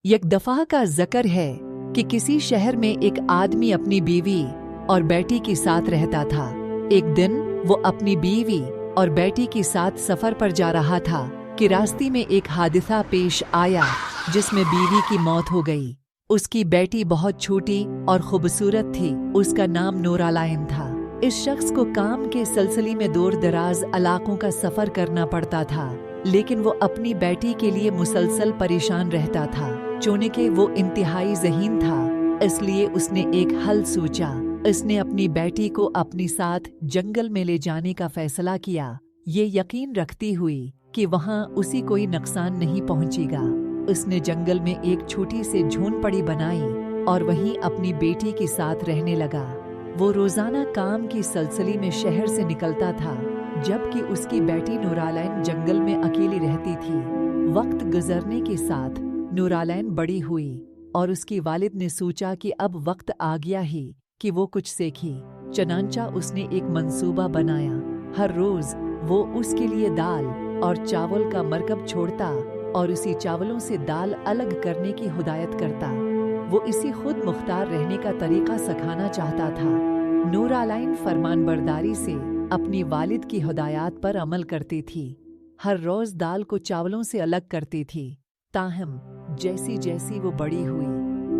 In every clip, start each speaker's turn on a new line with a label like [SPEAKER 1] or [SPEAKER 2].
[SPEAKER 1] یک दफा का ज़िक्र है कि किसी शहर में एक आदमी अपनी बीवी और बेटी के साथ रहता था। एक दिन वो अपनी बीवी और बेटी के साथ सफर पर जा रहा था कि रास्ते में एक हादसा पेश आया जिसमें बीवी की मौत हो गई। उसकी बेटी बहुत छोटी और खूबसूरत थी। उसका नाम नूरालाइन था। इस शख्स को काम के सिलसिले में दूर दराज इलाकों का सफर करना पड़ता था, लेकिन वो अपनी बेटी के लिए मुसलसल परेशान रहता था। चूंकि वो इंतहाई ज़हीन था, इसलिए उसने एक हल सोचा। उसने अपनी बेटी को अपने साथ जंगल में ले जाने का फैसला किया, ये यकीन रखती हुई कि वहाँ उसी कोई नुकसान नहीं पहुँचेगा। उसने जंगल में एक छोटी सी झोंपड़ी बनाई और वहीं अपनी बेटी के साथ रहने लगा। वो रोजाना काम की सिलसिले में शहर से निकलता था, जबकि उसकी बेटी नूरालाइन जंगल में अकेली रहती थी। वक्त गुजरने के साथ नूरालाइन बड़ी हुई और उसकी वालिद ने सोचा कि अब वक्त आ गया ही कि वो कुछ सीखे। चनांचा उसने एक मंसूबा बनाया। हर रोज वो उसके लिए दाल और चावल का मरकब छोड़ता और उसी चावलों से दाल अलग करने की हिदायत करता। वो इसी खुद मुख्तार रहने का तरीका सिखाना चाहता था। नूरालाइन फरमानबरदारी से अपनी वालिद की हिदायत पर अमल करती थी। हर रोज दाल को चावलों से अलग करती थी। ताहम जैसी जैसी वो बड़ी हुई,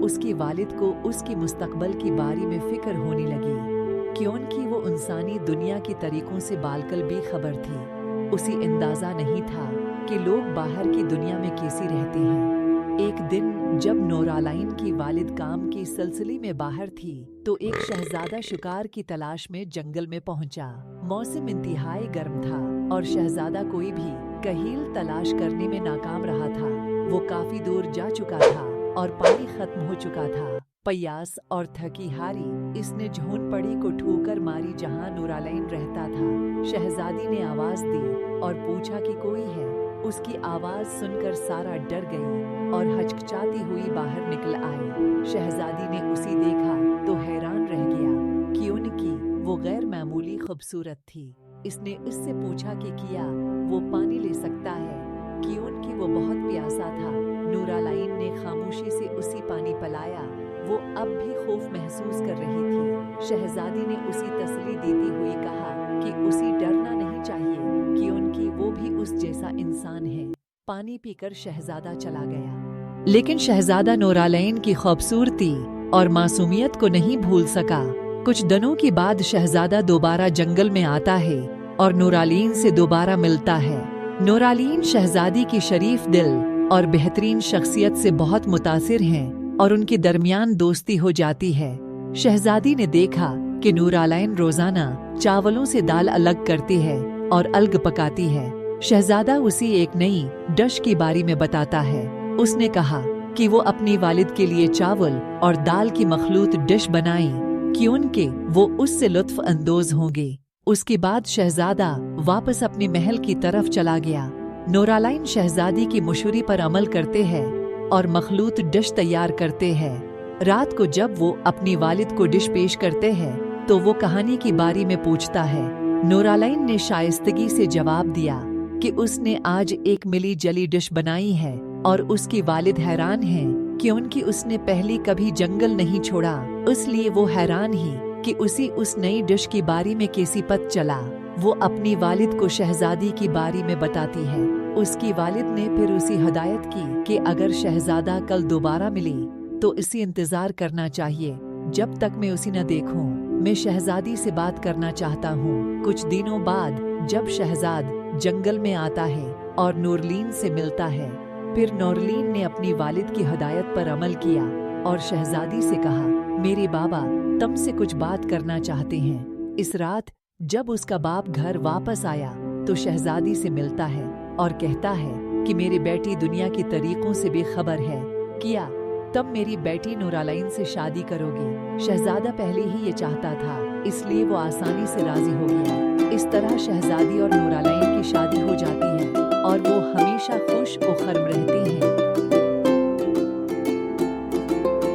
[SPEAKER 1] उसकी वालिद को उसकी मुस्तकबल की बारे में फिक्र होने लगी, क्योंकि वो इंसानी दुनिया के तरीकों से बालकल बेखबर थी। उसे अंदाजा नहीं था कि लोग बाहर की दुनिया में कैसे रहते हैं। एक दिन जब नूरालाइन की वालिद काम के सिलसिले में बाहर थी, तो एक शहजादा शिकार की तलाश में जंगल में पहुंचा। मौसम इंतहाई गर्म था और शहजादा कोई भी कहील तलाश करने में नाकाम रहा था। वो काफी दूर जा चुका था और पानी खत्म हो चुका था। प्यास और थकी हारी इसने झोंपड़ी को ठोकर मारी जहां नूरालाइन रहता था। शहजादी ने आवाज दी और पूछा कि कोई है। उसकी आवाज सुनकर सारा डर गई और हचकचाती हुई बाहर निकल आई। शहजादी ने उसे देखा तो हैरान रह गया, क्योंकि वो गैर मामूली खूबसूरत थी। इसने उससे पूछा कि क्या वो पानी ले सकता है, क्योंकि वो बहुत प्यासा था। नूरालाइन ने खामोशी से उसी पानी पिलाया। वो अब भी खौफ महसूस कर रही थी। शहजादी ने उसी तसल्ली देती हुई कहा कि उसे डरना नहीं चाहिए, क्योंकि वो भी उस जैसा इंसान है। पानी पीकर शहजादा चला गया, लेकिन शहजादा नूरालाइन की खूबसूरती और मासूमियत को नहीं भूल सका। कुछ दिनों के बाद शहजादा दोबारा जंगल में आता है और नूरालाइन से दोबारा मिलता है। नूरालाइन शहजादी की शरीफ दिल और बेहतरीन शख्सियत से बहुत मुतासिर हैं और उनके दरमियान दोस्ती हो जाती है। शहजादी ने देखा कि नूरालाइन रोजाना चावलों से दाल अलग करती है और अलग पकाती है। शहजादा उसे एक नई डिश के बारे में बताता है। उसने कहा कि वो अपनी वालिद के लिए चावल और दाल की मखलूत डिश बनाए, क्योंकि वो उससे लुत्फ अंदोज होंगे। उसके बाद शहजादा वापस अपने महल की तरफ चला गया। नूरालाइन शहजादी की मशवरे पर अमल करते हैं और मखलूत डिश तैयार करते हैं। रात को जब वो अपनी वालिद को डिश पेश करते हैं तो वो कहानी के बारे में पूछता है। नूरालाइन ने शाइस्तगी से जवाब दिया कि उसने आज एक मिली जली डिश बनाई है और उसकी वालिद हैरान है, क्योंकि उसने पहले कभी जंगल नहीं छोड़ा। इसलिए वो हैरान ही कि उसी उस नई डिश के बारे में कैसी पता चला। वो अपनी वालिद को शहजादी की बारे में बताती है। उसकी वालिद ने फिर उसी हिदायत की कि अगर शहजादा कल दोबारा मिले तो इसे इंतजार करना चाहिए जब तक मैं उसे न देखूं। मैं शहजादी से बात करना चाहता हूँ। कुछ दिनों बाद जब शहजाद जंगल में आता है और नूरालाइन से मिलता है, फिर नूरालाइन ने अपनी वालिद की हिदायत पर अमल किया और शहजादी से कहा, मेरे बाबा तुमसे कुछ बात करना चाहते हैं। इस रात जब उसका बाप घर वापस आया तो शहजादी से मिलता है और कहता है कि मेरी बेटी दुनिया के तरीकों से बेखबर है, क्या तब मेरी बेटी नूरालाइन से शादी करोगी? शहजादा पहले ही ये चाहता था, इसलिए वो आसानी से राजी हो गया। इस तरह शहजादी और नूरालाइन की शादी हो जाती है और वो हमेशा खुश और खर्म रहते हैं।